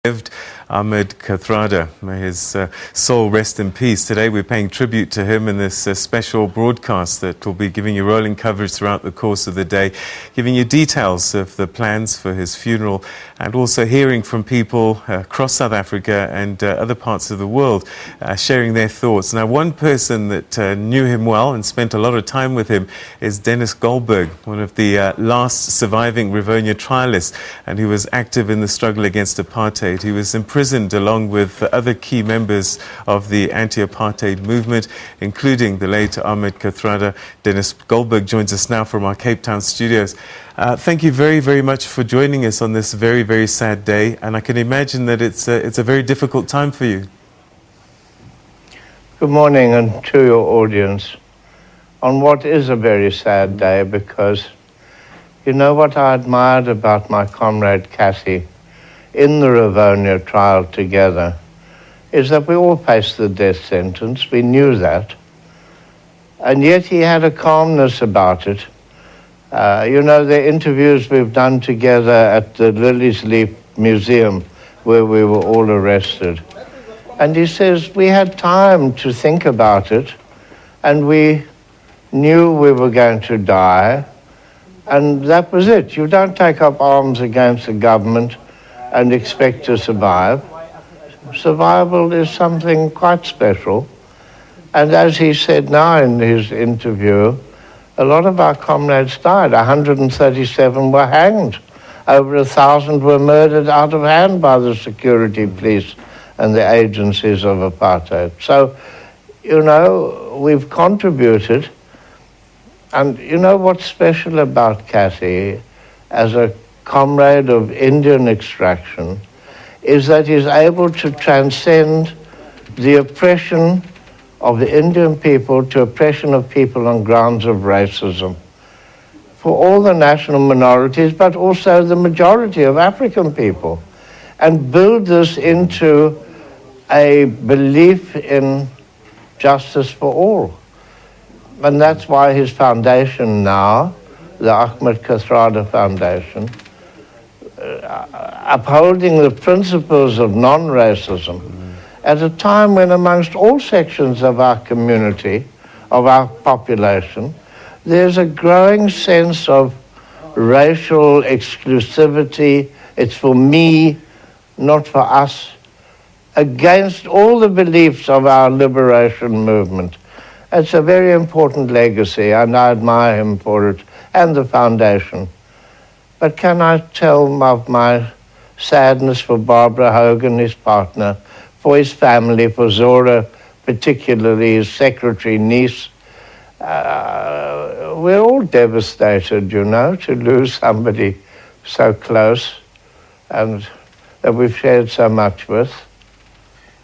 lived, Ahmed Kathrada. May his soul rest in peace. Today we're paying tribute to him in this special broadcast that will be giving you rolling coverage throughout the course of the day, giving you details of the plans for his funeral and also hearing from people across South Africa and other parts of the world sharing their thoughts. Now, one person that knew him well and spent a lot of time with him is Denis Goldberg, one of the last surviving Rivonia trialists, and who was active in the struggle against apartheid. He was imprisoned along with other key members of the anti-apartheid movement, including the late Ahmed Kathrada. Denis Goldberg joins us now from our Cape Town studios. Thank you very, very much for joining us on this very, very sad day, and I can imagine that it's a very difficult time for you. Good morning, and to your audience, on what is a very sad day, because you know what I admired about my comrade Cassie in the Rivonia trial together is that we all faced the death sentence. We knew that. And yet he had a calmness about it. You know, the interviews we've done together at the Lilies Leaf Museum where we were all arrested. And he says, we had time to think about it, and we knew we were going to die, and that was it. You don't take up arms against the government and expect to survive. Survival is something quite special. And as he said now in his interview, a lot of our comrades died. 137 were hanged. Over 1,000 were murdered out of hand by the security police and the agencies of apartheid. So, you know, we've contributed. And you know what's special about Kathy as a comrade of Indian extraction is that he's able to transcend the oppression of the Indian people to oppression of people on grounds of racism for all the national minorities, but also the majority of African people, and build this into a belief in justice for all. And that's why his foundation now, the Ahmed Kathrada Foundation, upholding the principles of non-racism at a time when amongst all sections of our community, of our population, there's a growing sense of racial exclusivity. It's for me, not for us, against all the beliefs of our liberation movement. It's a very important legacy, and I admire him for it, and the foundation. But can I tell of my sadness for Barbara Hogan, his partner, for his family, for Zora, particularly his secretary, niece. We're all devastated, you know, to lose somebody so close and that we've shared so much with.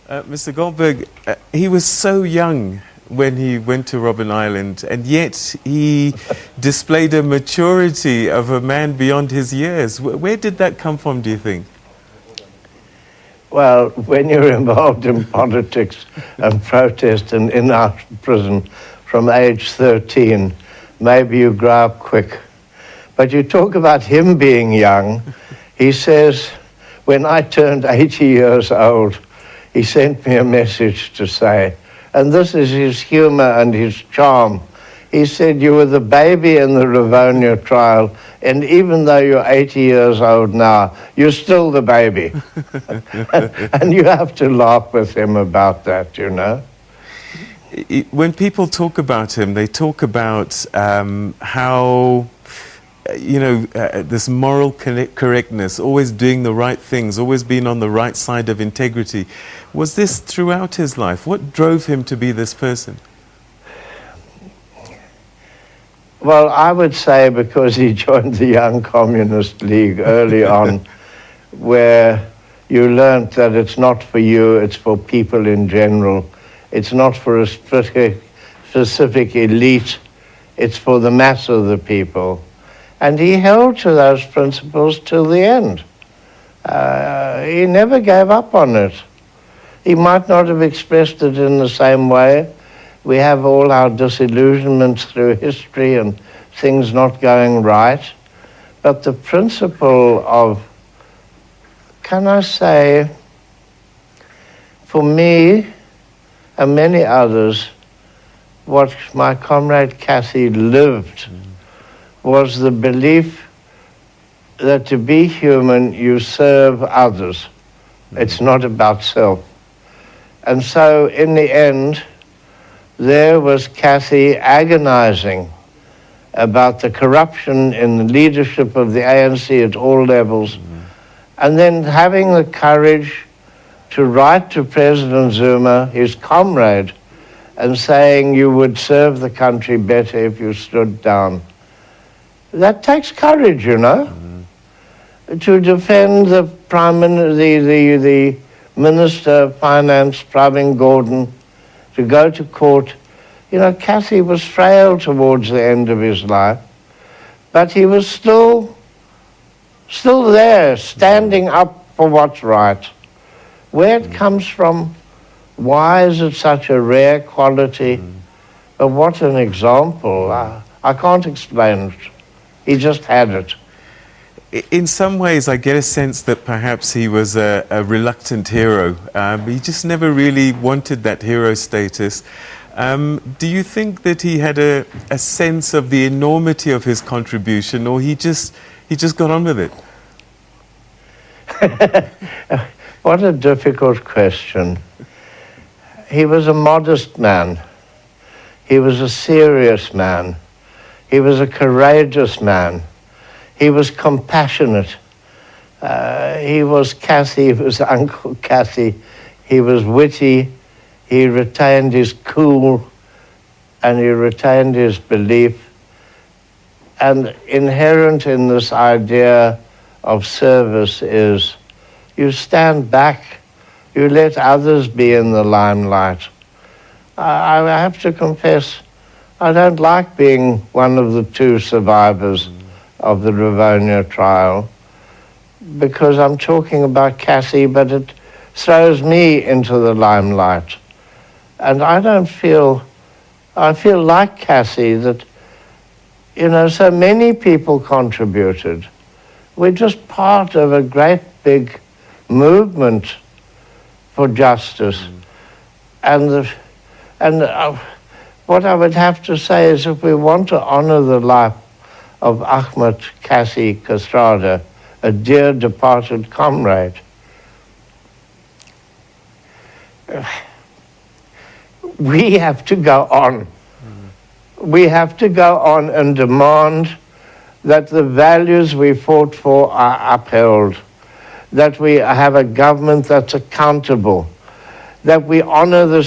Mr. Goldberg, he was so young when he went to Robben Island, and yet he displayed a maturity of a man beyond his years. Where did that come from, do you think? Well, when you're involved in politics and protest and in our prison from age 13, maybe you grow up quick. But you talk about him being young. He says, when I turned 80 years old, he sent me a message to say, and this is his humor and his charm. He said, you were the baby in the Rivonia trial, and even though you're 80 years old now, you're still the baby. And you have to laugh with him about that, you know. When people talk about him, they talk about how, you know, this moral correctness, always doing the right things, always being on the right side of integrity. Was this throughout his life? What drove him to be this person? Well, I would say because he joined the Young Communist League early on, where you learned that it's not for you, it's for people in general. It's not for a specific elite, it's for the mass of the people. And he held to those principles till the end. He never gave up on it. He might not have expressed it in the same way. We have all our disillusionments through history and things not going right. But the principle of can I say, for me and many others, what my comrade Kathy lived was the belief that to be human, you serve others. It's not about self. And so, in the end, there was Kathy agonizing about the corruption in the leadership of the ANC at all levels, and then having the courage to write to President Zuma, his comrade, and saying you would serve the country better if you stood down. That takes courage, you know, to defend the the Minister of Finance, Pravin Gordhan, to go to court. You know, Kathy was frail towards the end of his life, but he was still there, standing up for what's right. Where it comes from, why is it such a rare quality? But what an example. I can't explain it. He just had it. In some ways, I get a sense that perhaps he was a reluctant hero. He just never really wanted that hero status. Do you think that he had a sense of the enormity of his contribution, or he just got on with it? What a difficult question. He was a modest man. He was a serious man. He was a courageous man. He was compassionate. He was Kathy, he was Uncle Kathy. He was witty. He retained his cool, and he retained his belief. And inherent in this idea of service is you stand back, you let others be in the limelight. I have to confess, I don't like being one of the two survivors of the Rivonia trial, because I'm talking about Kathy, but it throws me into the limelight. And I feel like Kathy, that, you know, so many people contributed. We're just part of a great big movement for justice. And what I would have to say is, if we want to honor the life of Ahmed Kathy Kathrada, a dear departed comrade, we have to go on. We have to go on and demand that the values we fought for are upheld, that we have a government that's accountable, that we honor the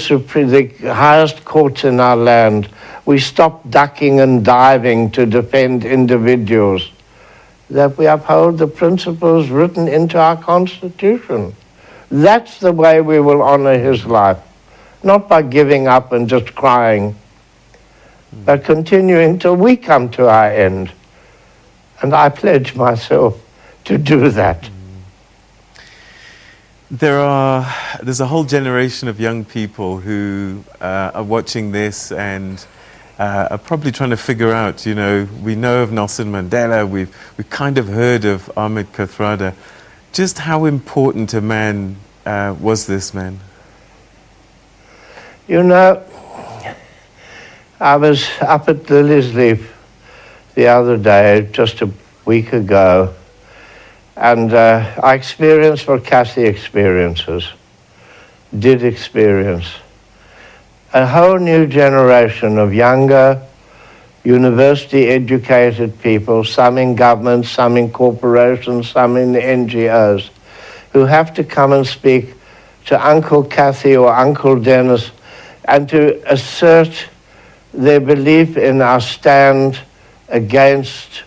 highest courts in our land. We stop ducking and diving to defend individuals, that we uphold the principles written into our Constitution. That's the way we will honor his life, not by giving up and just crying, but continuing till we come to our end. And I pledge myself to do that. There's a whole generation of young people who are watching this and are probably trying to figure out, you know, we know of Nelson Mandela, we've kind of heard of Ahmed Kathrada. Just how important a man was this man? You know, I was up at Lily's Leaf the other day, just a week ago, and I experienced what Kathy did experience. A whole new generation of younger, university-educated people, some in government, some in corporations, some in the NGOs, who have to come and speak to Uncle Kathy or Uncle Denis and to assert their belief in our stand against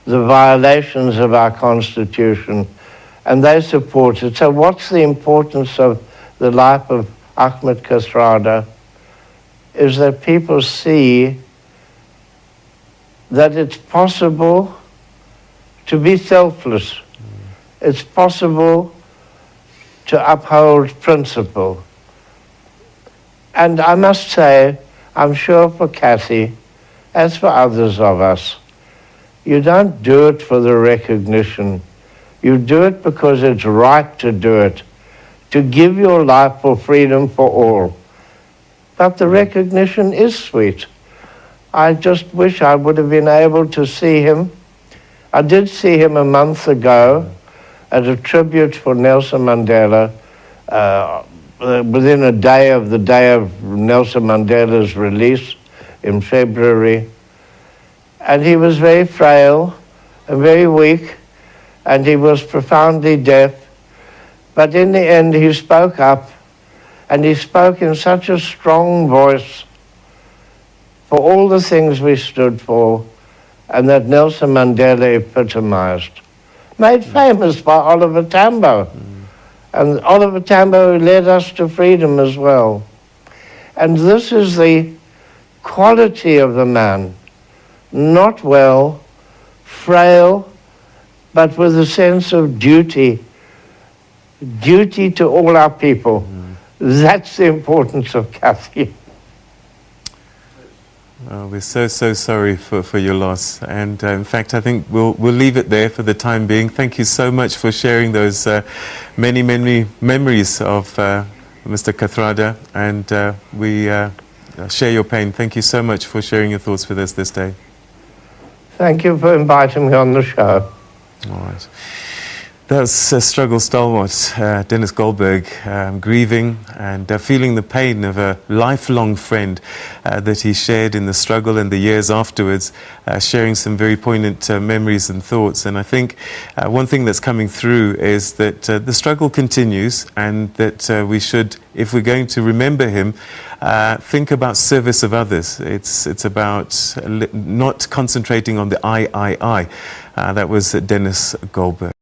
the violations of our Constitution, and they support it. So what's the importance of the life of Ahmed Kathrada is that people see that it's possible to be selfless. It's possible to uphold principle. And I must say, I'm sure for Kathy, as for others of us, you don't do it for the recognition. You do it because it's right to do it, to give your life for freedom for all. But the recognition is sweet. I just wish I would have been able to see him. I did see him a month ago at a tribute for Nelson Mandela, within a day of the day of Nelson Mandela's release in February. And he was very frail and very weak, and he was profoundly deaf. But in the end, he spoke up, and he spoke in such a strong voice for all the things we stood for, and that Nelson Mandela epitomized. Made famous by Oliver Tambo. And Oliver Tambo led us to freedom as well. And this is the quality of the man. Not well, frail, but with a sense of duty. Duty to all our people. That's the importance of Kathy. We're so sorry for your loss, and in fact I think we'll leave it there for the time being. Thank you so much for sharing those many memories of Mr. Kathrada, and we share your pain. Thank you so much for sharing your thoughts with us this day. Thank you for inviting me on the show. All right. That's struggle stalwart Denis Goldberg, grieving and feeling the pain of a lifelong friend that he shared in the struggle and the years afterwards, sharing some very poignant memories and thoughts. And I think one thing that's coming through is that the struggle continues, and that we should, if we're going to remember him, think about service of others. It's about not concentrating on the I. That was Denis Goldberg.